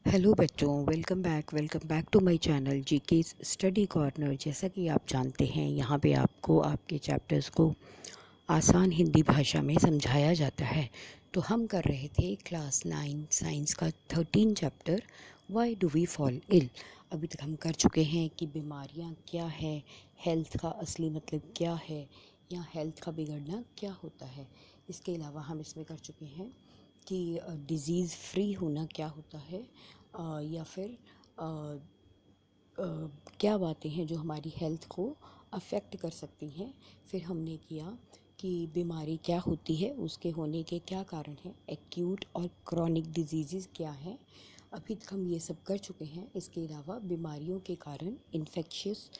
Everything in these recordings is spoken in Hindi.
हेलो बच्चों, welcome back to my channel GK study corner. जैसा कि आप जानते हैं, यहाँ पे आपको आपके चैप्टर्स को आसान हिंदी भाषा में समझाया जाता है। तो हम कर रहे थे क्लास 9 साइंस का 13 chapter, why do we fall ill. अभी तक हम कर चुके हैं कि बीमारियाँ क्या है, हेल्थ का असली मतलब क्या है, या हेल्थ का बिगड़ना क्या होता है। इसके अलावा हम इसमें कर चुके हैं कि डिज़ीज़ फ्री होना क्या होता है, या फिर अ, क्या बातें हैं जो हमारी हेल्थ को अफेक्ट कर सकती हैं। फिर हमने किया कि बीमारी क्या होती है, उसके होने के क्या कारण हैं, एक्यूट और क्रॉनिक डिजीज़ क्या हैं। अभी तक हम ये सब कर चुके हैं। इसके अलावा बीमारियों के कारण इन्फेक्शियस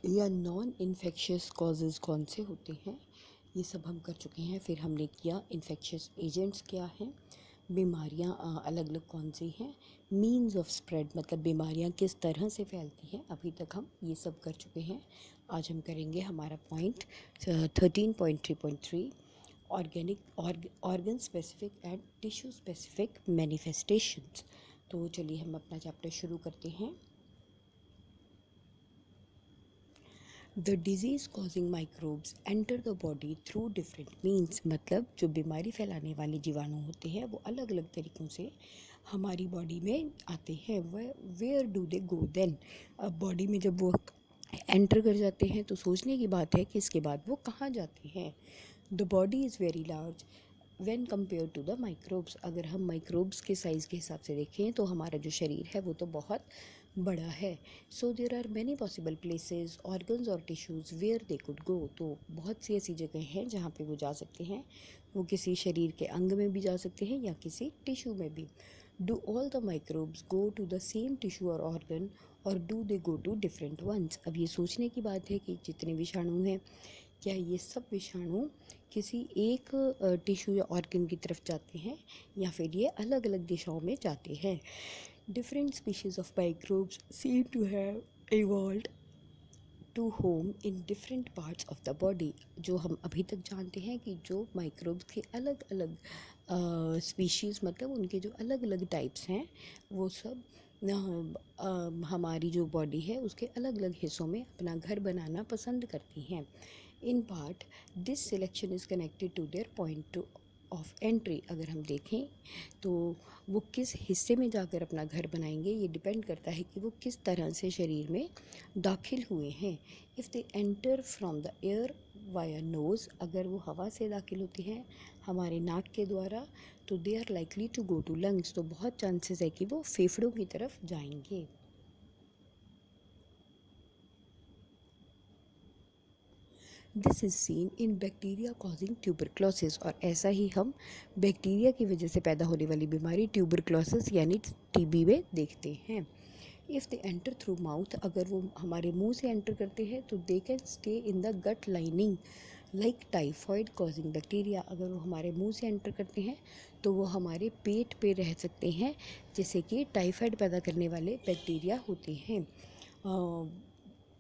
या नॉन इन्फेक्शियस कॉजेज़ कौन से होते हैं, ये सब हम कर चुके हैं। फिर हमने किया इन्फेक्शियस एजेंट्स क्या हैं, बीमारियां अलग अलग कौन सी हैं, मीन्स ऑफ स्प्रेड मतलब बीमारियां किस तरह से फैलती हैं। अभी तक हम ये सब कर चुके हैं। आज हम करेंगे हमारा point 13.3.3, organic organ specific and tissue specific manifestations. तो चलिए हम अपना चैप्टर शुरू करते हैं। The disease causing microbes enter the body through different means, मतलब जो बीमारी फैलाने वाले जीवाणु होते हैं वो अलग अलग तरीक़ों से हमारी बॉडी में आते हैं। वह where do they go then, अब बॉडी में जब वो एंटर कर जाते हैं तो सोचने की बात है कि इसके बाद वो कहाँ जाते हैं। The body is very large when compared to the microbes. अगर हम माइक्रोब्स के साइज़ के हिसाब से देखें तो हमारा जो शरीर है वो तो बहुत बड़ा है। So there are many possible places, organs और tissues where they could go. तो बहुत सी ऐसी जगह हैं जहाँ पे वो जा सकते हैं। वो किसी शरीर के अंग में भी जा सकते हैं या किसी टिश्यू में भी। Do all the microbes go to the same tissue और ऑर्गन, और do they go to different ones. अब ये सोचने की बात है कि जितने विषाणु हैं, क्या ये सब विषाणु किसी एक टिश्यू या ऑर्गन की तरफ जाते हैं या फिर ये अलग अलग दिशाओं में जाते हैं। Different species of microbes seem to have evolved to home in different parts of the body. जो हम अभी तक जानते हैं कि जो माइक्रोब्स के अलग अलग स्पीशीज़ मतलब उनके जो अलग अलग टाइप्स हैं वो सब हमारी जो बॉडी है उसके अलग अलग हिस्सों में अपना घर बनाना पसंद करती हैं। In part this selection is connected to their point of entry. अगर हम देखें तो वो किस हिस्से में जाकर अपना घर बनाएंगे, ये डिपेंड करता है कि वो किस तरह से शरीर में दाखिल हुए हैं। If they enter from the air via nose, अगर वो हवा से दाखिल होती हैं हमारे नाक के द्वारा, तो they are likely to go to lungs. तो बहुत चांसेस है कि वो फेफड़ों की तरफ जाएंगे। This is seen in bacteria causing tuberculosis, और ऐसा ही हम बैक्टीरिया की वजह से पैदा होने वाली बीमारी ट्यूबरक्लोसिस यानी टीबी में देखते हैं। If they enter through mouth, अगर वो हमारे मुंह से एंटर करते हैं तो they can stay in the gut lining like typhoid causing bacteria. अगर वो हमारे मुंह से एंटर करते हैं तो वो हमारे पेट पे रह सकते हैं, जैसे कि टाइफाइड पैदा करने वाले बैक्टीरिया होते हैं।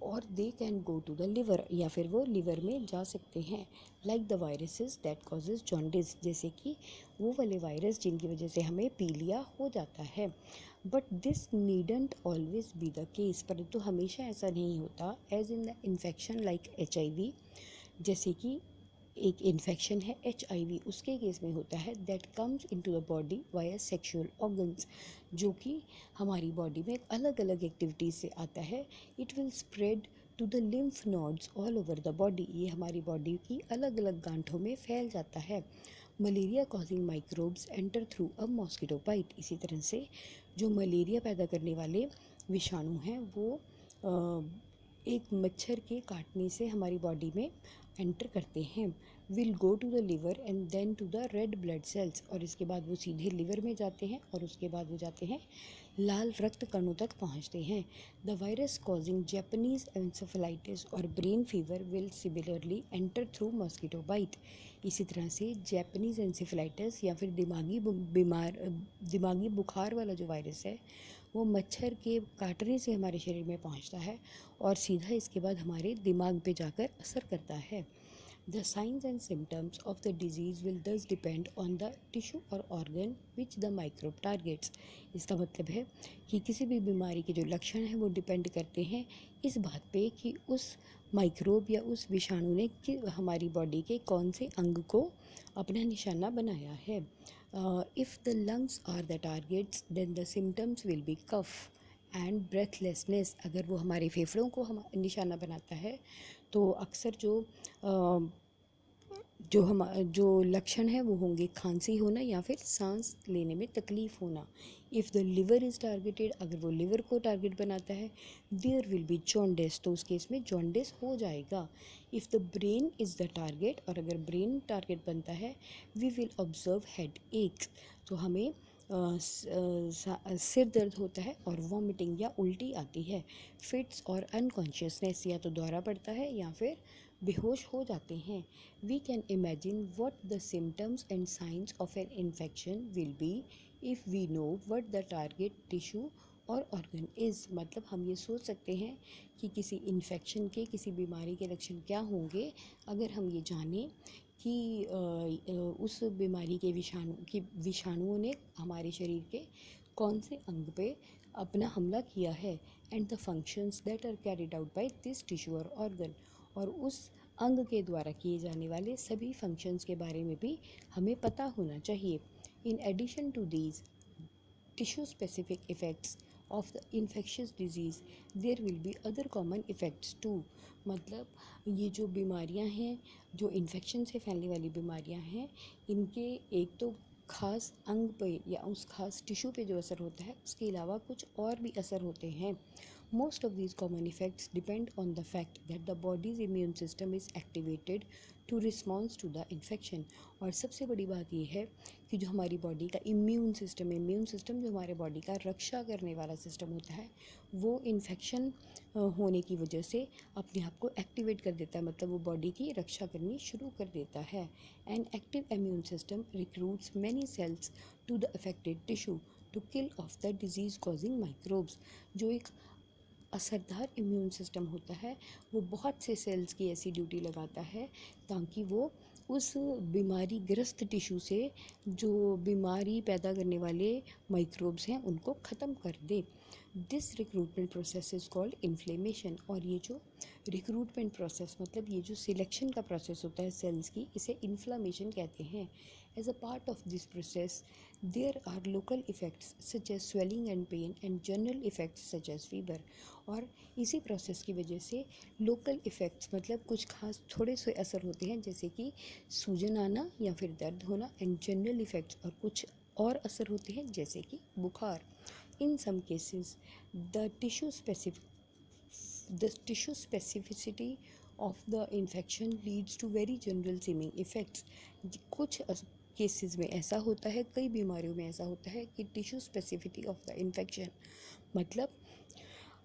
और they can go to the liver, या फिर वो लिवर में जा सकते हैं। Like the viruses that causes jaundice, जैसे कि वो वाले वायरस जिनकी वजह से हमें पीलिया हो जाता है। But this needn't always be the case, परंतु हमेशा ऐसा नहीं होता। As in the infection like HIV, जैसे कि एक इन्फेक्शन है HIV, उसके केस में होता है that comes into the body via sexual organs, जो कि हमारी बॉडी में अलग अलग एक्टिविटीज़ से आता है। It will spread to the lymph nodes all over the body, ये हमारी बॉडी की अलग अलग गांठों में फैल जाता है। Malaria causing microbes enter through a mosquito bite, इसी तरह से जो मलेरिया पैदा करने वाले विषाणु हैं वो एक मच्छर के काटने से हमारी बॉडी में एंटर करते हैं। Will go to the liver and then to the red blood cells, और इसके बाद वो सीधे लिवर में जाते हैं और उसके बाद वो जाते हैं लाल रक्त कणों तक पहुंचते हैं। The virus causing Japanese encephalitis और brain fever will similarly enter through mosquito bite. इसी तरह से जैपनीज एंसेफेलाइटिस या फिर दिमागी बुखार वाला जो वायरस है वो मच्छर के काटने से हमारे शरीर में पहुंचता है और सीधा इसके बाद हमारे दिमाग पे जाकर असर करता है। The signs and symptoms of the disease will thus depend on the tissue or organ which the microbe targets. इसका मतलब है कि किसी भी बीमारी के जो लक्षण हैं वो डिपेंड करते हैं इस बात पे कि उस माइक्रोब या उस विषाणु ने कि हमारी बॉडी के कौन से अंग को अपना निशाना बनाया है. If the lungs are the targets, then the symptoms will be cough and breathlessness. अगर वो हमारे फेफड़ों को हम निशाना बनाता है तो अक्सर जो लक्षण है वो होंगे खांसी होना या फिर सांस लेने में तकलीफ़ होना. If the liver is targeted, अगर वो लिवर को टारगेट बनाता है, देयर विल बी जॉन्डिस, तो उस केस में जॉन्डिस हो जाएगा. If the brain is the target, और अगर ब्रेन टारगेट बनता है, we will observe headaches, तो हमें सिर दर्द होता है और वॉमिटिंग या उल्टी आती है. फिट्स और अनकॉन्शियसनेस, या तो दौरा पड़ता है या फिर बेहोश हो जाते हैं. We can imagine what the symptoms and signs of an infection will be if we know what the target tissue और ऑर्गन इज़. मतलब हम ये सोच सकते हैं कि किसी इन्फेक्शन के, किसी बीमारी के लक्षण क्या होंगे अगर हम ये जानें कि उस बीमारी के विषाणुओं ने हमारे शरीर के कौन से अंग पे अपना हमला किया है. And the functions that are carried out by this tissue और ऑर्गन, और उस अंग के द्वारा किए जाने वाले सभी फंक्शंस के बारे में भी हमें पता होना चाहिए. In addition to these tissue specific effects of the infectious disease, there will be other common effects too. मतलब ये जो बीमारियां हैं, जो इन्फेक्शन से फैलने वाली बीमारियां हैं, इनके एक तो खास अंग पे या उस खास टिश्यू पे जो असर होता है, उसके अलावा कुछ और भी असर होते हैं. Most of these common effects depend on the fact that the body's immune system is activated to response to the infection. और सबसे बड़ी बात यह है कि जो हमारी बॉडी का इम्यून सिस्टम जो हमारे बॉडी का रक्षा करने वाला सिस्टम होता है, वो इन्फेक्शन होने की वजह से अपने आप को एक्टिवेट कर देता है. मतलब वो बॉडी की रक्षा करनी शुरू कर देता है. An active immune system recruits many cells to the affected tissue to kill off the disease causing microbes. जो एक असरदार इम्यून सिस्टम होता है वो बहुत से सेल्स की ऐसी ड्यूटी लगाता है ताकि वो उस बीमारी ग्रस्त टिश्यू से जो बीमारी पैदा करने वाले माइक्रोब्स हैं उनको ख़त्म कर दे. This recruitment process is called inflammation. और ये जो रिक्रूटमेंट प्रोसेस, मतलब ये जो सिलेक्शन का प्रोसेस होता है सेल्स की, इसे इन्फ्लामेशन कहते हैं. As a part of this process there are local effects such as swelling and pain and general effects such as fever. और इसी प्रोसेस की वजह से लोकल इफ़ेक्ट्स, मतलब कुछ खास थोड़े से असर होते हैं जैसे कि सूजन आना या फिर दर्द होना. एंड जनरल इफ़ेक्ट्स, और कुछ और असर होते हैं जैसे कि बुखार. In some cases the tissue specificity of the infection leads to very general seeming effects. कुछ केसेस में ऐसा होता है, कई बीमारियों में ऐसा होता है कि tissue specificity of the infection, मतलब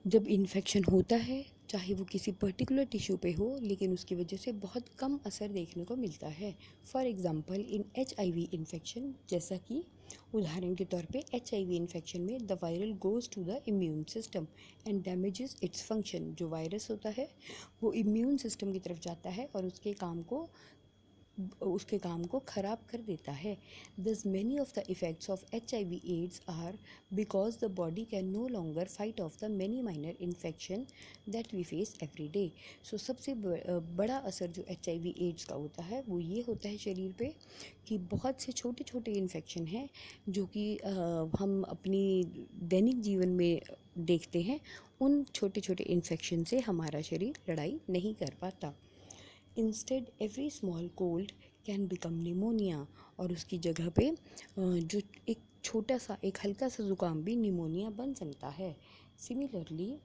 जब इन्फेक्शन होता है चाहे वो किसी पर्टिकुलर टिश्यू पे हो, लेकिन उसकी वजह से बहुत कम असर देखने को मिलता है. For example in HIV infection, जैसा कि उदाहरण के तौर पे HIV इन्फेक्शन में the viral goes to the immune system and damages its function. जो वायरस होता है वो इम्यून सिस्टम की तरफ जाता है और उसके काम को ख़राब कर देता है. Thus many of the effects of HIV AIDS are because the body can no longer fight off the many minor infection that we face every day. So सबसे बड़ा असर जो HIV AIDS का होता है वो ये होता है शरीर पे कि बहुत से छोटे छोटे इन्फेक्शन हैं जो कि हम अपनी दैनिक जीवन में देखते हैं. उन छोटे छोटे इन्फेक्शन से हमारा शरीर लड़ाई नहीं कर पाता. Instead every small cold can become pneumonia. और उसकी जगह पे जो एक हल्का सा ज़ुकाम भी निमोनिया बन सकता है. Similarly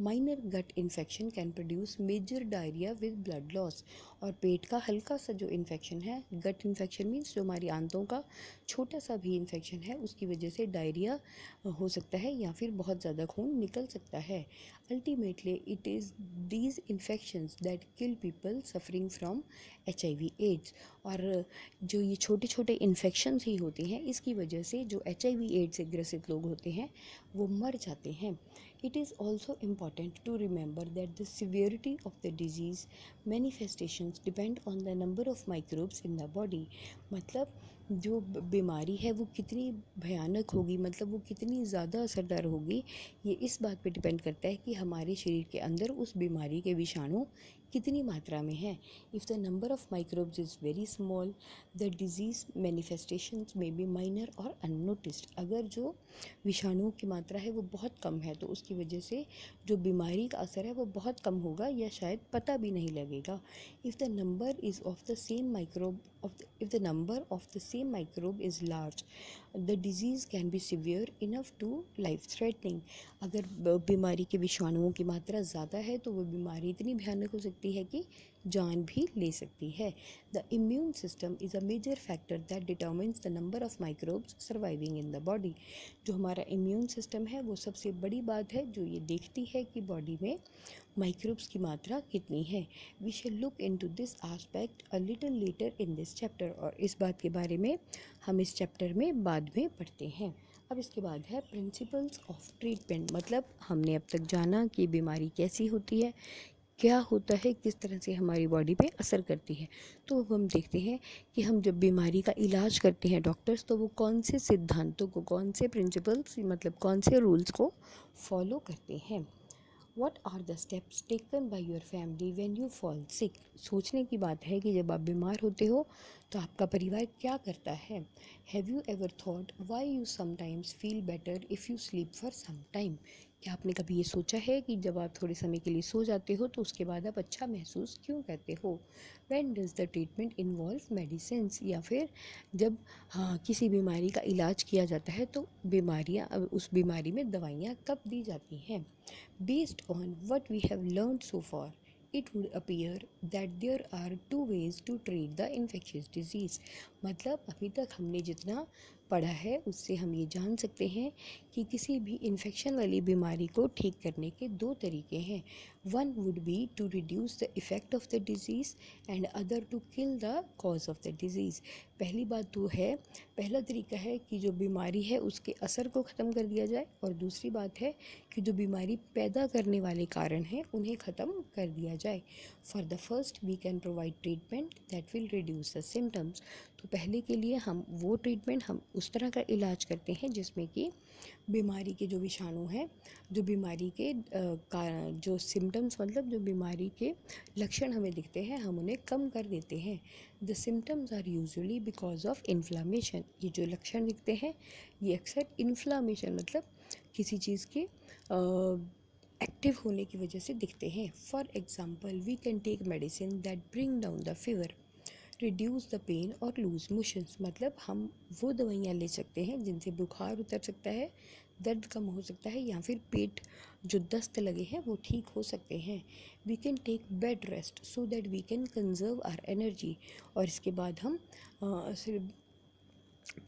minor gut infection can produce major diarrhoea with blood loss. और पेट का हल्का सा जो इन्फेक्शन है, गट इन्फेक्शन मीन्स जो हमारी आंतों का छोटा सा भी इन्फेक्शन है, उसकी वजह से डायरिया हो सकता है या फिर बहुत ज़्यादा खून निकल सकता है। Ultimately it is these infections that kill people suffering from HIV AIDS. और जो ये छोटे छोटे इन्फेक्शंस ही होती हैं, इसकी वजह से जो HIV एड्स से ग्रसित लोग होते हैं वो मर जाते हैं। It is also important to remember that the severity of the disease manifestations depend on the number of microbes in the body। मतलब जो बीमारी है वो कितनी भयानक होगी, मतलब वो कितनी ज़्यादा असरदार होगी, ये इस बात पे डिपेंड करता है कि हमारे शरीर के अंदर उस बीमारी के विषाणु कितनी मात्रा में है। If the number of microbes is very small the disease manifestations may be minor और अननोटिस्ड। अगर जो विषाणुओं की मात्रा है वो बहुत कम है तो उसकी वजह से जो बीमारी का असर है वो बहुत कम होगा या शायद पता भी नहीं लगेगा। If the number is of the same microbe if the number of the same microbe is large the disease can be severe enough to life threatening. अगर बीमारी के विषाणुओं की मात्रा ज़्यादा है तो वो बीमारी इतनी भयानक हो सकती है कि जान भी ले सकती है। The immune system is a major factor that determines the number of microbes surviving in the body. जो हमारा इम्यून सिस्टम है वो सबसे बड़ी बात है जो ये देखती है कि बॉडी में माइक्रोब्स की मात्रा कितनी है। We shall look into this aspect a little later in this chapter. और इस बात के बारे में हम इस चैप्टर में बाद में पढ़ते हैं। अब इसके बाद है प्रिंसिपल्स ऑफ ट्रीटमेंट। मतलब हमने अब तक जाना कि बीमारी कैसी होती है, क्या होता है, किस तरह से हमारी बॉडी पे असर करती है। तो अब हम देखते हैं कि हम जब बीमारी का इलाज करते हैं डॉक्टर्स, तो वो कौन से सिद्धांतों को, कौन से प्रिंसिपल्स मतलब कौन से रूल्स को फॉलो करते हैं। What are the steps taken by your family when you fall sick? सोचने की बात है कि जब आप बीमार होते हो तो आपका परिवार क्या करता है। Have you ever thought why you sometimes feel better if you sleep for some time? क्या आपने कभी ये सोचा है कि जब आप थोड़े समय के लिए सो जाते हो तो उसके बाद आप अच्छा महसूस क्यों करते हो। When does the treatment involve medicines? या फिर जब किसी बीमारी का इलाज किया जाता है तो उस बीमारी में दवाइयाँ कब दी जाती हैं। Based on what we have learned so far, it would appear that there are two ways to treat the infectious disease। मतलब अभी तक हमने जितना पढ़ा है उससे हम ये जान सकते हैं कि किसी भी इन्फेक्शन वाली बीमारी को ठीक करने के दो तरीके हैं। One would be to reduce the effect of the disease and other to kill the cause of the disease. पहली बात तो है, पहला तरीका है कि जो बीमारी है उसके असर को ख़त्म कर दिया जाए, और दूसरी बात है कि जो बीमारी पैदा करने वाले कारण हैं उन्हें ख़त्म कर दिया जाए। For the first we can provide treatment that will reduce the symptoms. तो पहले के लिए हम वो ट्रीटमेंट, हम उस तरह का इलाज करते हैं जिसमें कि बीमारी के जो विषाणु हैं, जो बीमारी के कारण जो सिम्टम्स मतलब जो बीमारी के लक्षण हमें दिखते हैं हम उन्हें कम कर देते हैं। The symptoms are usually because of inflammation. ये जो लक्षण दिखते हैं ये अक्सर इन्फ्लामेशन मतलब किसी चीज़ के एक्टिव होने की वजह से दिखते हैं। For example we can take medicine that bring down the fever, reduce the pain और लूज मोशंस। मतलब हम वो दवाइयाँ ले सकते हैं जिनसे बुखार उतर सकता है, दर्द कम हो सकता है, या फिर पेट जो दस्त लगे हैं वो ठीक हो सकते हैं। We can take bed rest so that we can conserve our energy. और इसके बाद हम सिर्फ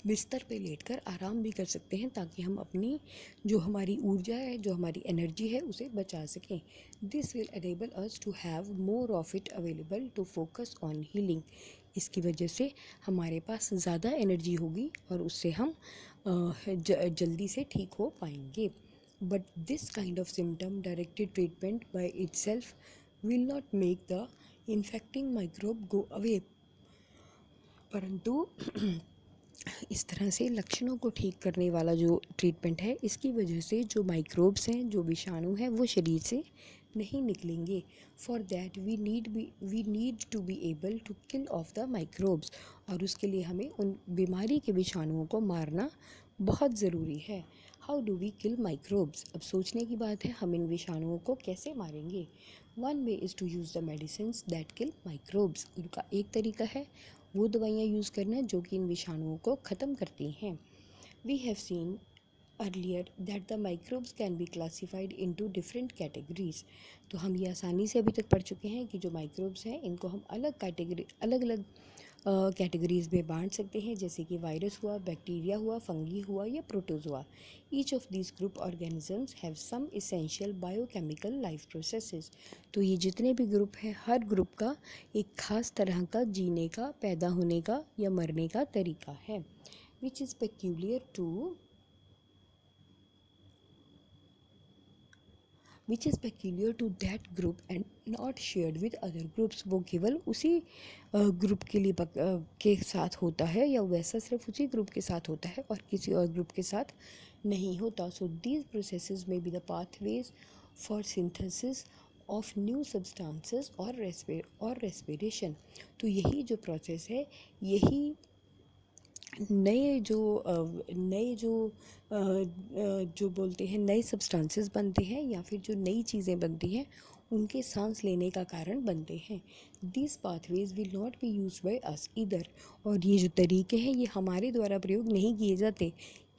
बिस्तर पे लेटकर आराम भी कर सकते हैं ताकि हम अपनी जो हमारी ऊर्जा है, जो हमारी एनर्जी है, उसे बचा सकें। This will enable us to have more of it available to focus on healing. इसकी वजह से हमारे पास ज़्यादा एनर्जी होगी और उससे हम जल्दी से ठीक हो पाएंगे। But this kind of symptom directed treatment by itself will not make the infecting microbe go away. परंतु इस तरह से लक्षणों को ठीक करने वाला जो ट्रीटमेंट है, इसकी वजह से जो माइक्रोब्स हैं, जो विषाणु हैं, वो शरीर से नहीं निकलेंगे। For that we need to be able to kill off the microbes. और उसके लिए हमें उन बीमारी के विषाणुओं को मारना बहुत ज़रूरी है। How do we kill microbes? अब सोचने की बात है, हम इन विषाणुओं को कैसे मारेंगे। One way is to use the medicines that kill microbes. उनका एक तरीका है वो दवाइयाँ यूज़ करना जो कि इन विषाणुओं को ख़त्म करती हैं। We have seen earlier that the microbes can be classified into different categories। तो हम ये आसानी से अभी तक पढ़ चुके हैं कि जो माइक्रोब्स हैं इनको हम अलग अलग कैटेगरीज में बांट सकते हैं, जैसे कि वायरस हुआ, बैक्टीरिया हुआ, फंगी हुआ या protozoa. Each of these group organisms have some essential biochemical life processes. तो ये जितने भी ग्रुप हैं, हर ग्रुप का एक खास तरह का जीने का, पैदा होने का या मरने का तरीका है, which is peculiar to which is peculiar to that group and not shared with other groups. वो केवल उसी ग्रुप के लिए के साथ होता है, या वैसा सिर्फ उसी ग्रुप के साथ होता है और किसी और ग्रुप के साथ नहीं होता। सो दीज प्रोसेसेस में be the pathways for synthesis of new substances और रेस्पिरेशन। तो यही जो प्रोसेस है, यही नए जो बोलते हैं नए सब्सटेंसेस बनते हैं, या फिर जो नई चीज़ें बनती हैं उनके सांस लेने का कारण बनते हैं। This pathways will not be use by us either. और ये जो तरीके हैं ये हमारे द्वारा प्रयोग नहीं किए जाते,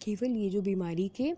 केवल ये जो बीमारी के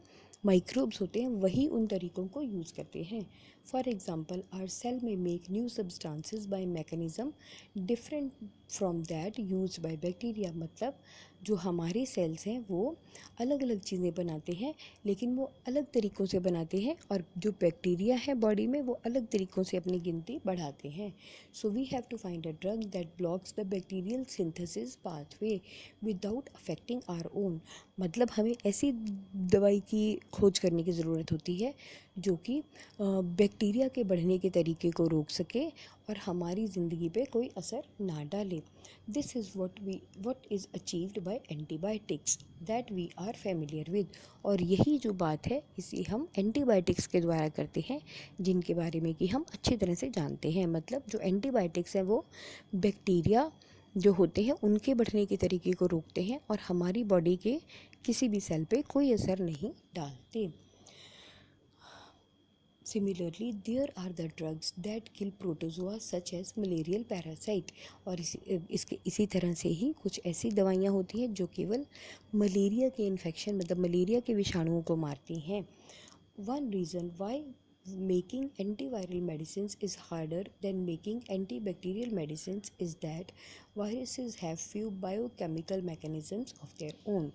माइक्रोब्स होते हैं वही उन तरीकों को यूज़ करते हैं। फॉर एग्ज़ाम्पल, आवर सेल में make new substances bye mechanism different from that use by bacteria. मतलब जो हमारे सेल्स हैं वो अलग अलग चीज़ें बनाते हैं, लेकिन वो अलग तरीक़ों से बनाते हैं, और जो बैक्टीरिया है बॉडी में वो अलग तरीक़ों से अपनी गिनती बढ़ाते हैं। So we have to find a drug that blocks the bacterial synthesis pathway without affecting our own. मतलब हमें ऐसी दवाई की खोज करने की ज़रूरत होती है जो कि बैक्टीरिया के बढ़ने के तरीके को रोक सके और हमारी ज़िंदगी पे कोई असर ना डाले। This is what is achieved by antibiotics that we are familiar with। और यही जो बात है इसे हम एंटीबायोटिक्स के द्वारा करते हैं, जिनके बारे में कि हम अच्छी तरह से जानते हैं। मतलब जो एंटीबायोटिक्स हैं वो बैक्टीरिया जो होते हैं उनके बढ़ने के तरीके को रोकते हैं और हमारी बॉडी के किसी भी सेल पे कोई असर नहीं डालते। Similarly, there are the drugs that kill protozoa such as malarial parasite। और इसी तरह से ही कुछ ऐसी दवाइयाँ होती हैं जो केवल मलेरिया के इन्फेक्शन मतलब मलेरिया के विषाणुओं को मारती हैं। One reason why making antiviral medicines is harder than making antibacterial medicines is that viruses have few biochemical mechanisms of their own।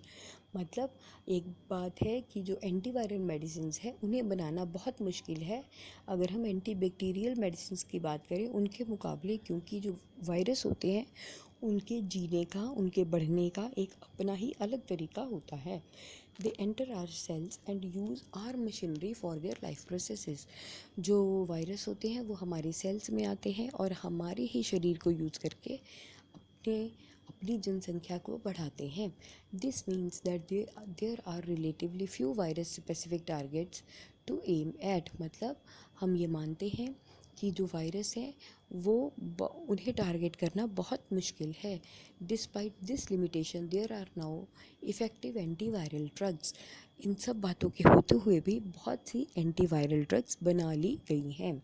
मतलब एक बात है कि जो एंटीवायरल मेडिसिन्स है उन्हें बनाना बहुत मुश्किल है अगर हम एंटीबैक्टीरियल मेडिसिन्स की बात करें उनके मुकाबले, क्योंकि जो वायरस होते हैं उनके जीने का, उनके बढ़ने का एक अपना ही अलग तरीका होता है। They enter our cells and use our machinery for their life processes. जो वायरस होते हैं वो हमारे सेल्स में आते हैं और हमारे ही शरीर को यूज़ करके अपनी जनसंख्या को बढ़ाते हैं। This means that there are relatively few virus specific targets to aim at. मतलब हम ये मानते हैं कि जो वायरस है वो उन्हें टारगेट करना बहुत मुश्किल है। Despite this limitation there are now effective antiviral drugs. इन सब बातों के होते हुए भी बहुत सी एंटीवायरल ड्रग्स बना ली गई हैं।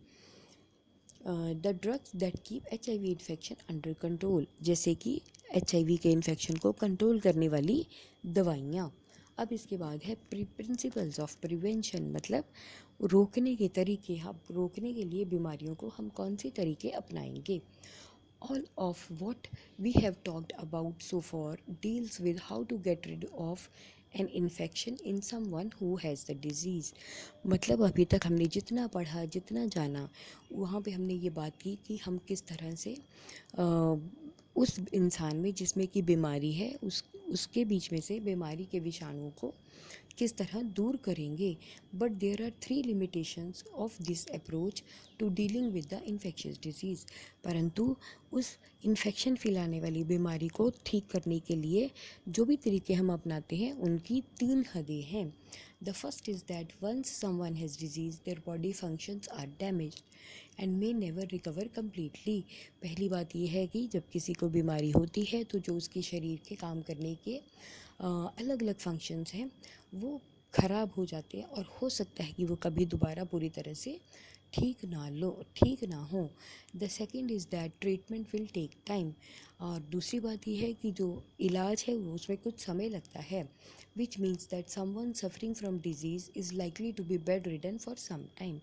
The drugs that keep HIV infection under control, जैसे कि HIV के इन्फेक्शन को कंट्रोल करने वाली दवाइयाँ। अब इसके बाद है प्रिंसिपल्स ऑफ प्रिवेंशन, मतलब रोकने के तरीके। हम रोकने के लिए बीमारियों को हम कौन से तरीके अपनाएंगे। All of what we have talked about so far deals with how to get rid of an infection in someone who has the disease। मतलब अभी तक हमने जितना पढ़ा, जितना जाना, वहाँ पे हमने ये बात की कि हम किस तरह से उस इंसान में जिसमें कि बीमारी है उसके बीच में से बीमारी के विषाणुओं को किस तरह दूर करेंगे। But there are 3 limitations of this approach to dealing with the infectious disease. परंतु उस इन्फेक्शन फैलाने वाली बीमारी को ठीक करने के लिए जो भी तरीके हम अपनाते हैं उनकी 3 हदें हैं। The first is that once someone has disease their body functions are damaged and may never recover completely. पहली बात यह है कि जब किसी को बीमारी होती है तो जो उसके शरीर के काम करने के अलग अलग फंक्शंस हैं वो ख़राब हो जाते हैं और हो सकता है कि वो कभी दोबारा पूरी तरह से ठीक ना हो। The second is that treatment will take time. और दूसरी बात यह है कि जो इलाज है वो उसमें कुछ समय लगता है। Which means that someone suffering from disease is likely to be bedridden for some time.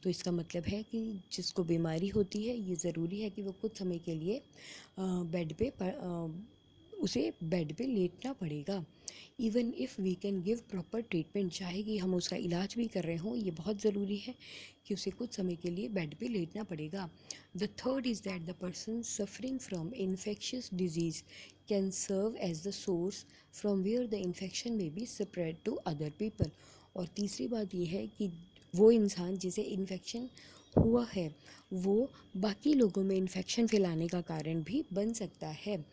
तो इसका मतलब है कि जिसको बीमारी होती है ये ज़रूरी है कि वो कुछ समय के लिए बेड पे उसे बेड पे लेटना पड़ेगा। Even if we can give proper treatment, चाहे कि हम उसका इलाज भी कर रहे हों, ये बहुत ज़रूरी है कि उसे कुछ समय के लिए बेड पे लेटना पड़ेगा। The third is that the person suffering from infectious disease can serve as the source from where the infection may be spread to other people. और तीसरी बात यह है कि वो इंसान जिसे इन्फेक्शन हुआ है वो बाकी लोगों में इन्फेक्शन फैलाने का कारण भी बन सकता है।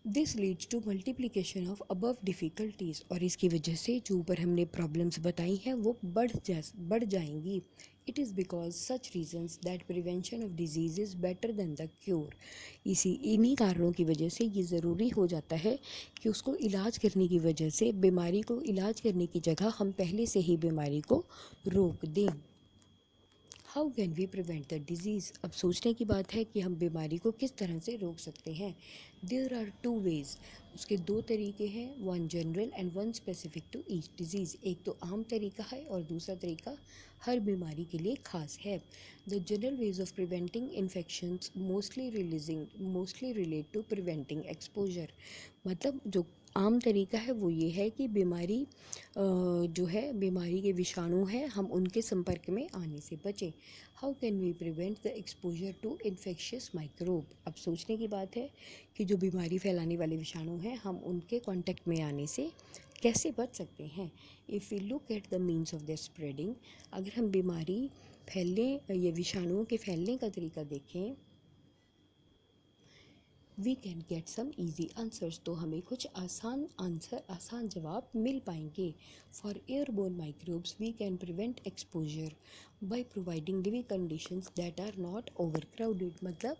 This leads to multiplication of above difficulties. और इसकी वजह से जो ऊपर हमने प्रॉब्लम्स बताई हैं वो बढ़ जाएंगी। It is because such reasons that prevention of disease is better than the cure. इन्हीं कारणों की वजह से ये ज़रूरी हो जाता है कि उसको इलाज करने की वजह से बीमारी को इलाज करने की जगह हम पहले से ही बीमारी को रोक दें। How can we prevent the disease. अब सोचने की बात है कि हम बीमारी को किस तरह से रोक सकते हैं। There are two ways. उसके दो तरीके हैं, one general and one specific to each disease. एक तो आम तरीका है और दूसरा तरीका हर बीमारी के लिए खास है। The general ways of preventing infections mostly relate to preventing exposure. मतलब जो आम तरीका है वो ये है कि जो है बीमारी के विषाणु हैं हम उनके संपर्क में आने से बचें। How can we prevent the exposure to infectious microbe. अब सोचने की बात है कि जो बीमारी फैलाने वाले विषाणु हैं हम उनके कांटेक्ट में आने से कैसे बच सकते हैं। If we look at the means of the spreading, अगर हम बीमारी ये विषाणुओं के फैलने का तरीका देखें, we can get some easy answers. तो हमें कुछ आसान जवाब मिल पाएंगे। For airborne microbes we can prevent exposure by providing living conditions that are not overcrowded. मतलब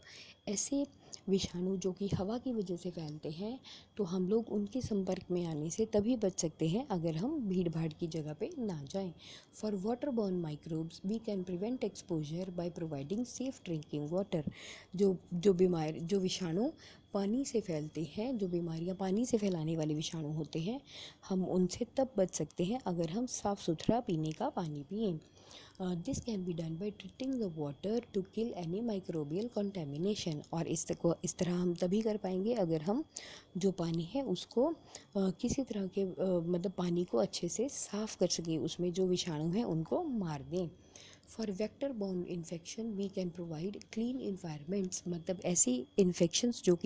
ऐसे विषाणु जो कि हवा की वजह से फैलते हैं तो हम लोग उनके संपर्क में आने से तभी बच सकते हैं अगर हम भीड़ भाड़ की जगह पे ना जाएं। For waterborne microbes we can prevent exposure by providing safe drinking water. जो विषाणु पानी से फैलते हैं, जो बीमारियां पानी से फैलाने वाले विषाणु होते हैं, हम उनसे तब बच सकते हैं अगर हम साफ़ सुथरा पीने का पानी पिएं। This can be done by treating the water to kill any microbial contamination. और इस तरह हम तभी कर पाएंगे अगर हम जो पानी है उसको किसी तरह के मतलब पानी को अच्छे से साफ़ कर सकें, उसमें जो विषाणु हैं उनको मार दें। For vector borne infection we can provide clean environments. मतलब ऐसी इन्फेक्शंस जो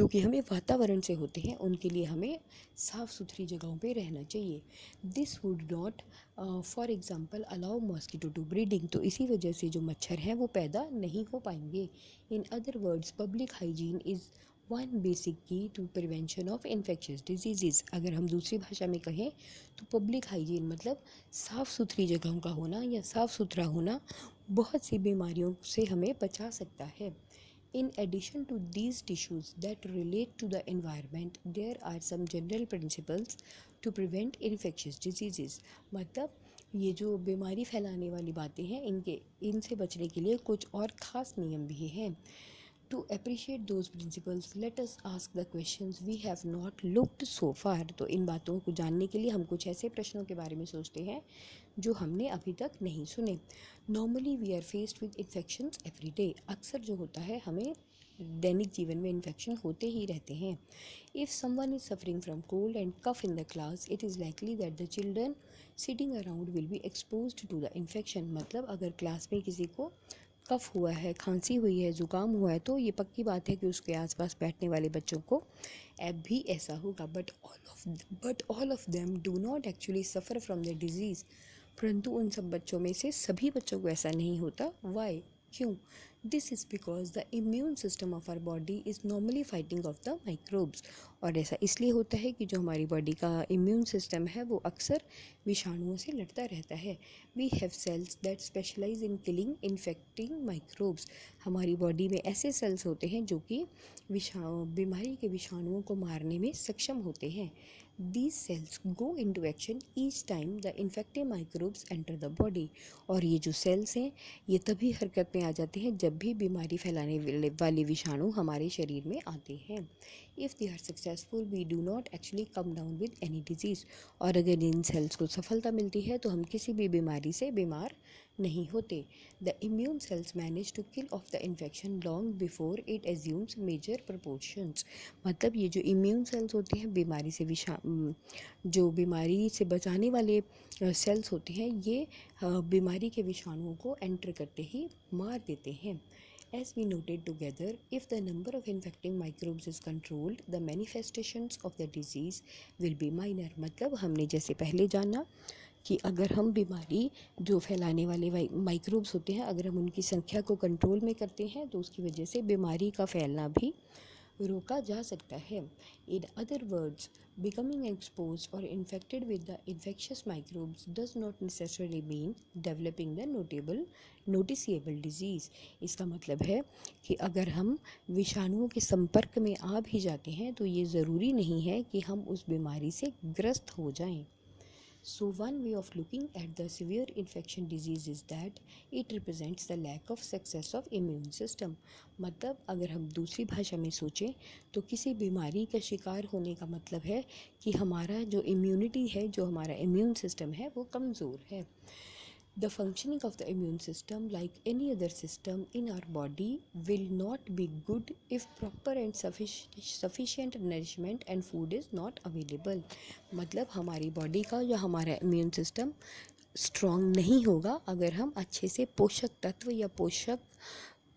कि हमें वातावरण से होते हैं उनके लिए हमें साफ़ सुथरी जगहों पे रहना चाहिए। This would not for example allow mosquito to breeding. तो इसी वजह से जो मच्छर हैं वो पैदा नहीं हो पाएंगे। In other words public hygiene is one basic key to prevention of infectious disease. अगर हम दूसरी भाषा में कहें तो पब्लिक हाइजीन मतलब साफ़ सुथरी जगहों का होना या साफ़ सुथरा होना बहुत सी बीमारियों से हमें बचा सकता है। In addition to these issues that relate to the environment, there are some general principles to prevent infectious diseases. मतलब ये जो बीमारी फैलाने वाली बातें हैं इनसे बचने के लिए कुछ और ख़ास नियम भी हैं। To appreciate those principles, let us ask the questions we have not looked so far. तो इन बातों को जानने के लिए हम कुछ ऐसे प्रश्नों के बारे में सोचते हैं जो हमने अभी तक नहीं सुने। Normally we are faced with infections every day. अक्सर जो होता है हमें दैनिक जीवन में इन्फेक्शन होते ही रहते हैं। If someone is suffering from cold and cough in the class, it is likely that the children sitting around will be exposed to the infection. मतलब अगर क्लास में किसी को कफ हुआ है, खांसी हुई है, ज़ुकाम हुआ है तो ये पक्की बात है कि उसके आसपास बैठने वाले बच्चों को अब भी ऐसा होगा। But all of them do not actually suffer from the disease. परंतु उन सब बच्चों में से सभी बच्चों को ऐसा नहीं होता। वाई? क्यों? This is because the immune system of our body is normally fighting off the microbes. और ऐसा इसलिए होता है कि जो हमारी बॉडी का इम्यून सिस्टम है वो अक्सर विषाणुओं से लड़ता रहता है। We have cells that specialise in killing infecting microbes. हमारी बॉडी में ऐसे सेल्स होते हैं जो कि बीमारी के विषाणुओं को मारने में सक्षम होते हैं। These cells go into action each time the infected microbes enter the body। और ये जो सेल्स हैं ये तभी हरकत में आ जाते हैं जब भी बीमारी फैलाने वाले विषाणु हमारे शरीर में आते हैं। If they are successful we do not actually come down with any disease. और अगर इन सेल्स को सफलता मिलती है तो हम किसी भी बीमारी से बीमार नहीं होते। The immune cells manage to kill off the infection long before it assumes major proportions. मतलब ये जो इम्यून सेल्स होते हैं बीमारी से जो बीमारी से बचाने वाले सेल्स होते हैं ये बीमारी के विषाणुओं को एंटर करते ही मार देते हैं। As we noted together, if the number of infecting microbes is controlled, the manifestations of the disease will be minor। मतलब हमने जैसे पहले जाना कि अगर हम बीमारी जो फैलाने वाले माइक्रोब्स होते हैं अगर हम उनकी संख्या को कंट्रोल में करते हैं तो उसकी वजह से बीमारी का फैलना भी रोका जा सकता है। इन other words, becoming exposed or infected with the infectious microbes does not necessarily mean developing the noticeable disease। इसका मतलब है कि अगर हम विषाणुओं के संपर्क में आ भी जाते हैं तो ये ज़रूरी नहीं है कि हम उस बीमारी से ग्रस्त हो जाएं। So one way of looking at the severe infection disease is that it represents the lack of success of immune system। मतलब अगर हम दूसरी भाषा में सोचें तो किसी बीमारी का शिकार होने का मतलब है कि हमारा जो इम्यूनिटी है जो हमारा इम्यून सिस्टम है वो कमज़ोर है। The functioning of the immune system, like any other system in our body, will not be good if proper and sufficient nourishment and food is not available। मतलब हमारी बॉडी का या हमारा इम्यून सिस्टम स्ट्रॉन्ग नहीं होगा अगर हम अच्छे से पोषक तत्व या पोषक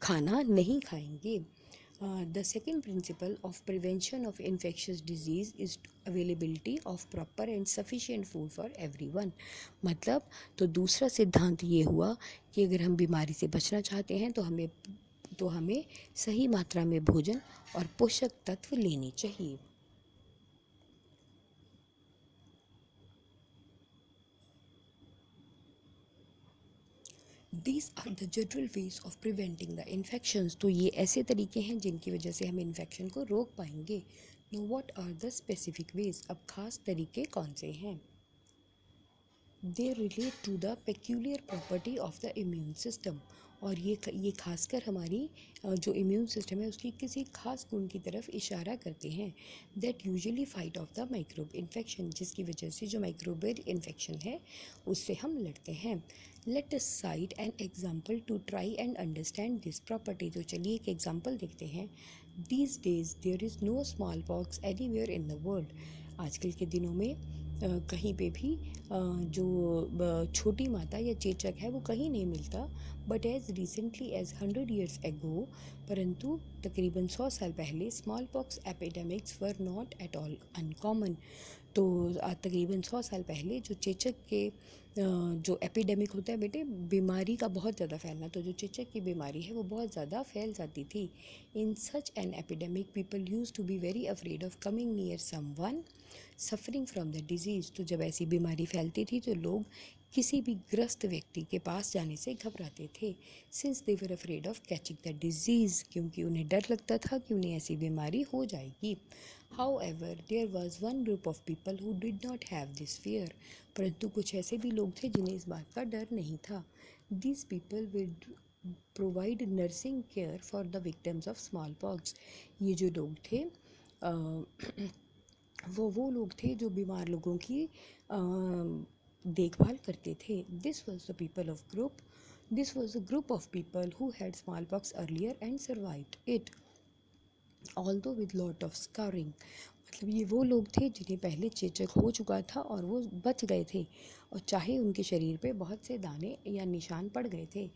खाना नहीं खाएंगे। The second principle of prevention of infectious disease is availability of proper and sufficient food for everyone। मतलब तो दूसरा सिद्धांत ये हुआ कि अगर हम बीमारी से बचना चाहते हैं तो हमें सही मात्रा में भोजन और पोषक तत्व लेने चाहिए। These are the general ways of preventing the infections। तो ये ऐसे तरीके हैं जिनकी वजह से हम इन्फेक्शन को रोक पाएंगे। Now what are the specific ways? अब खास तरीके कौन से हैं? They relate to the peculiar property of the immune system। और ये खासकर हमारी जो इम्यून सिस्टम है उसकी किसी खास गुण की तरफ इशारा करते हैं। That usually fight of the microbe infection, जिसकी वजह से जो माइक्रोबियल इन्फेक्शन है उससे हम लड़ते हैं। Let us cite an example to try and understand this property. तो चलिए एक एग्जाम्पल देखते हैं। These days there is no small pox anywhere in the world. आजकल के दिनों में कहीं पे भी जो छोटी माता या चेचक है वो कहीं नहीं मिलता। But as recently as 100 years ago, परंतु तकरीबन 100 साल पहले small pox epidemics were not at all uncommon. तो तकरीबन 100 साल पहले जो चेचक के जो एपिडेमिक होता है बेटे बीमारी का बहुत ज़्यादा फैलना, तो जो चेचक की बीमारी है वो बहुत ज़्यादा फैल जाती थी। In such an epidemic people used to be very afraid of coming near someone suffering from the disease. तो जब ऐसी बीमारी फैलती थी तो लोग किसी भी ग्रस्त व्यक्ति के पास जाने से घबराते थे। Since they were afraid of catching the disease, क्योंकि उन्हें डर लगता था कि उन्हें ऐसी बीमारी हो जाएगी। However, there was one group of people who did not have this fear। परंतु कुछ ऐसे भी लोग थे जिन्हें इस बात का डर नहीं था। These people would provide nursing care for the victims of smallpox। ये जो लोग थे वो लोग थे जो बीमार लोगों की देखभाल करते थे। This was the people of group this was the group of people who had small pox earlier and survived it although with lot of scarring. मतलब ये वो लोग थे जिन्हें पहले चेचक हो चुका था और वो बच गए थे, और चाहे उनके शरीर पे बहुत से दाने या निशान पड़ गए थे।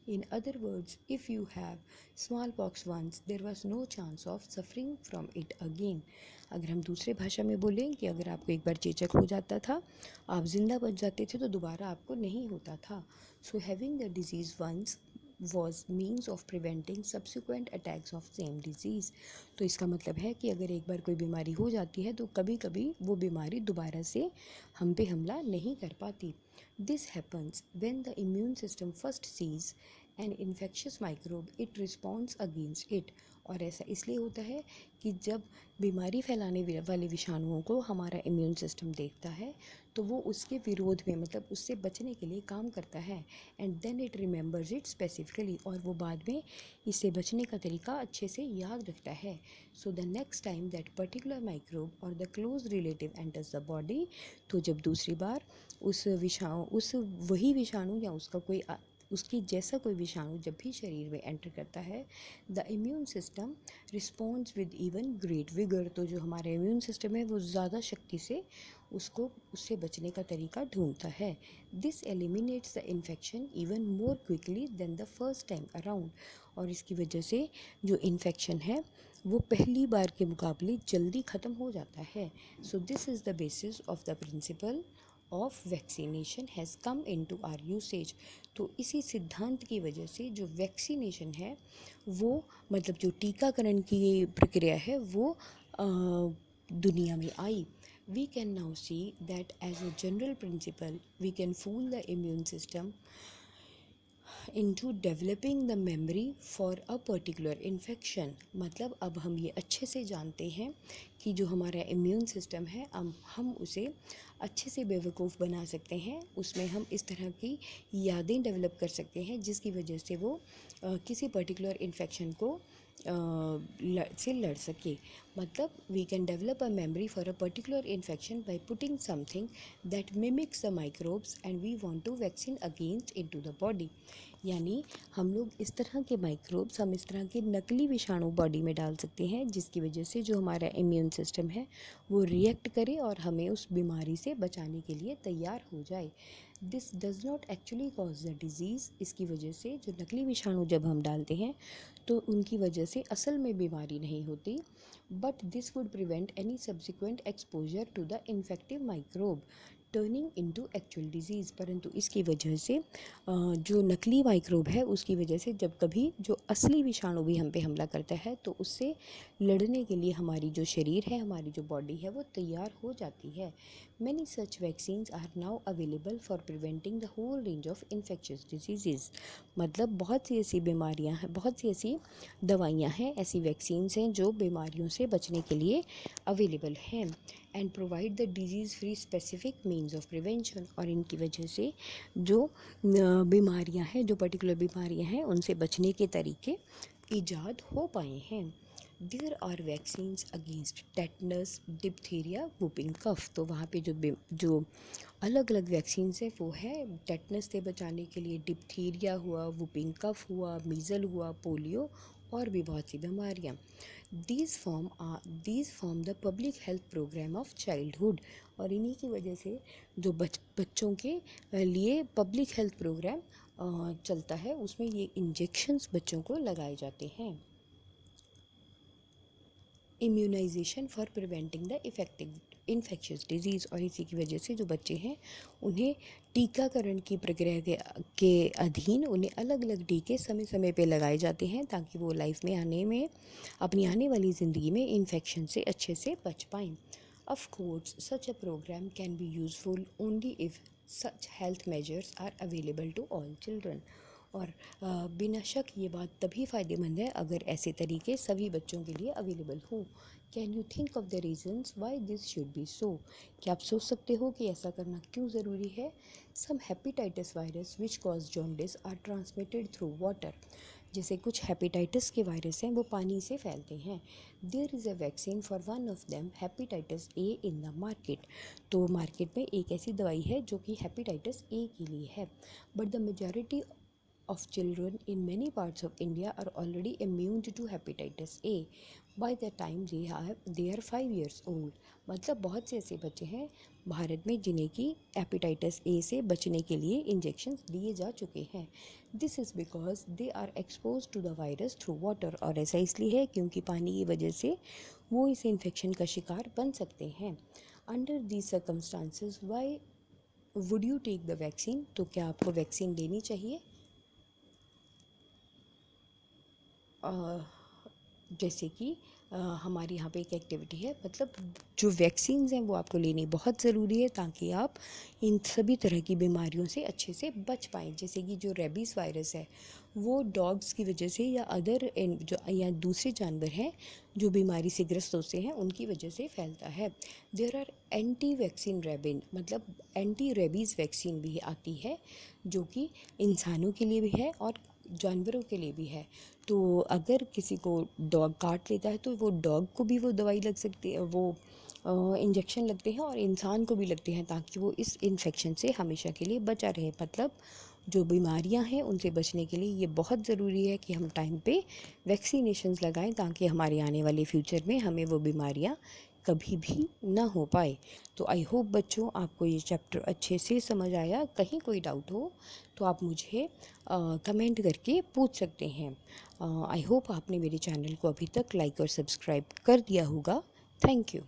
In other words, if you have small pox once there was no chance of suffering from it again. अगर हम दूसरे भाषा में बोलें कि अगर आपको एक बार चेचक हो जाता था, आप जिंदा बच जाते थे तो दोबारा आपको नहीं होता था। So having the disease once was means of preventing subsequent attacks of same disease। तो इसका मतलब है कि अगर एक बार कोई बीमारी हो जाती है तो कभी कभी वो बीमारी दोबारा से हम पे हमला नहीं कर पाती। This happens when the immune system first sees an infectious microbe, it responds against it। और ऐसा इसलिए होता है कि जब बीमारी फैलाने वाले विषाणुओं को हमारा इम्यून सिस्टम देखता है तो वो उसके विरोध में मतलब उससे बचने के लिए काम करता है। And then it remembers it specifically, और वो बाद में इससे बचने का तरीका अच्छे से याद रखता है। So the next time that particular microbe or the close relative enters the body, तो जब दूसरी बार उस वही विषाणु या उसका कोई उसकी जैसा कोई विषाणु जब भी शरीर में एंटर करता है, the immune system responds with even great vigour. तो जो हमारा इम्यून सिस्टम है वो ज़्यादा शक्ति से उससे बचने का तरीका ढूंढता है। This eliminates the infection even more quickly than the first time around. और इसकी वजह से जो इन्फेक्शन है वो पहली बार के मुकाबले जल्दी ख़त्म हो जाता है। So this is the basis of the principle of vaccination has come in to our usage. तो इसी सिद्धांत की वजह से जो वैक्सीनेशन है वो मतलब जो टीकाकरण की प्रक्रिया है वो दुनिया में आई। We can now see that as a general principle we can fool the immune system into developing the memory for a particular infection। मतलब अब हम ये अच्छे से जानते हैं कि जो हमारा इम्यून सिस्टम है हम उसे अच्छे से बेवकूफ़ बना सकते हैं, उसमें हम इस तरह की यादें डेवलप कर सकते हैं जिसकी वजह से वो किसी पर्टिकुलर इन्फेक्शन को से लड़ सके। मतलब we can develop a memory for a particular infection by putting something that mimics the microbes and we want to vaccine against into the body. यानी हम लोग इस तरह के माइक्रोब्स, हम इस तरह के नकली विषाणु बॉडी में डाल सकते हैं जिसकी वजह से जो हमारा इम्यून सिस्टम है वो रिएक्ट करे और हमें उस बीमारी से बचाने के लिए तैयार हो जाए। This does not actually cause the disease. इसकी वजह से जो नकली विषाणु जब हम डालते हैं तो उनकी वजह से असल में बीमारी नहीं होती, but this would prevent any subsequent exposure to the infective microbe turning into actual disease. परंतु इसकी वजह से जो नकली माइक्रोब है उसकी वजह से जब कभी जो असली विषाणु भी हम पे हमला करता है तो उससे लड़ने के लिए हमारी जो शरीर है, हमारी जो बॉडी है वो तैयार हो जाती है। Many such vaccines are now available for preventing the whole range of infectious disease. मतलब बहुत सी ऐसी बीमारियां हैं, बहुत सी ऐसी दवाइयां हैं, ऐसी वैक्सीन्स हैं जो बीमारियों से बचने के लिए अवेलेबल हैं and provide the disease free specific means of prevention. और इनकी वजह से जो बीमारियां हैं, जो पर्टिकुलर बीमारियां हैं उनसे बचने के तरीके ईजाद हो पाए हैं। There are vaccines against tetanus, diphtheria, whooping cough. तो वहाँ पे जो अलग अलग वैक्सीन्स है वो है टेटनस से बचाने के लिए, डिप्थीरिया हुआ, वुपिंग कफ हुआ, मीज़ल हुआ, पोलियो और भी बहुत सी बीमारियाँ। These form the public health programme of childhood. और इन्हीं की वजह से जो बच्चों के लिए पब्लिक हेल्थ प्रोग्राम चलता है, उसमें ये इंजेक्शंस बच्चों को लगाए जाते हैं। Immunisation for preventing the infectious disease. और इसी की वजह से जो बच्चे हैं उन्हें टीकाकरण की प्रक्रिया के अधीन उन्हें अलग अलग टीके समय समय पे लगाए जाते हैं ताकि वो लाइफ में अपनी आने वाली ज़िंदगी में इन्फेक्शन से अच्छे से बच पाएँ। Of course such a programme can be useful only if such health measures are available to all children. और बिना शक ये बात तभी फ़ायदेमंद है अगर ऐसे तरीके सभी बच्चों के लिए अवेलेबल हो। Can you think of the reasons why this should be so. क्या आप सोच सकते हो कि ऐसा करना क्यों ज़रूरी है। Some hepatitis virus which cause jaundice are transmitted through water. जैसे कुछ हेपेटाइटिस के वायरस हैं वो पानी से फैलते हैं। There is a vaccine for one of them, hepatitis A, in the market. तो मार्केट में एक ऐसी दवाई है जो कि हेपेटाइटिस ए के लिए है। But the majority of children in many parts of India are already immune to hepatitis A by the time they are 5 years old। मतलब बहुत से ऐसे बच्चे हैं भारत में जिन्हें की हेपेटाइटिस ए से बचने के लिए इंजेक्शंस दिए जा चुके हैं। This is because they are expose to the virus through water. और ऐसा इसलिए है क्योंकि पानी की वजह से वो इस इन्फेक्शन का शिकार बन सकते हैं। Under these circumstances why would you take the vaccine. तो क्या आपको वैक्सीन लेनी चाहिए। जैसे कि हमारे यहाँ पे एक एक्टिविटी है, मतलब जो वैक्सीन्स हैं वो आपको लेनी बहुत ज़रूरी है ताकि आप इन सभी तरह की बीमारियों से अच्छे से बच पाएँ। जैसे कि जो रेबीज़ वायरस है वो डॉग्स की वजह से या अदर जो या दूसरे जानवर हैं जो बीमारी से ग्रस्त होते हैं उनकी वजह से फैलता है। There are anti vaccine rabies, मतलब एंटी रेबीज़ वैक्सीन भी आती है जो कि इंसानों के लिए भी है और जानवरों के लिए भी है। तो अगर किसी को डॉग काट लेता है तो वो डॉग को भी वो दवाई लग सकती है, वो इंजेक्शन लगते हैं और इंसान को भी लगते हैं ताकि वो इस इन्फेक्शन से हमेशा के लिए बचा रहे। मतलब जो बीमारियां हैं उनसे बचने के लिए ये बहुत ज़रूरी है कि हम टाइम पे वैक्सीनेशंस लगाएं ताकि हमारे आने वाले फ्यूचर में हमें वो बीमारियां कभी भी ना हो पाए। तो आई होप बच्चों आपको ये चैप्टर अच्छे से समझ आया। कहीं कोई डाउट हो तो आप मुझे कमेंट करके पूछ सकते हैं। आई होप आपने मेरे चैनल को अभी तक लाइक और सब्सक्राइब कर दिया होगा। Thank you.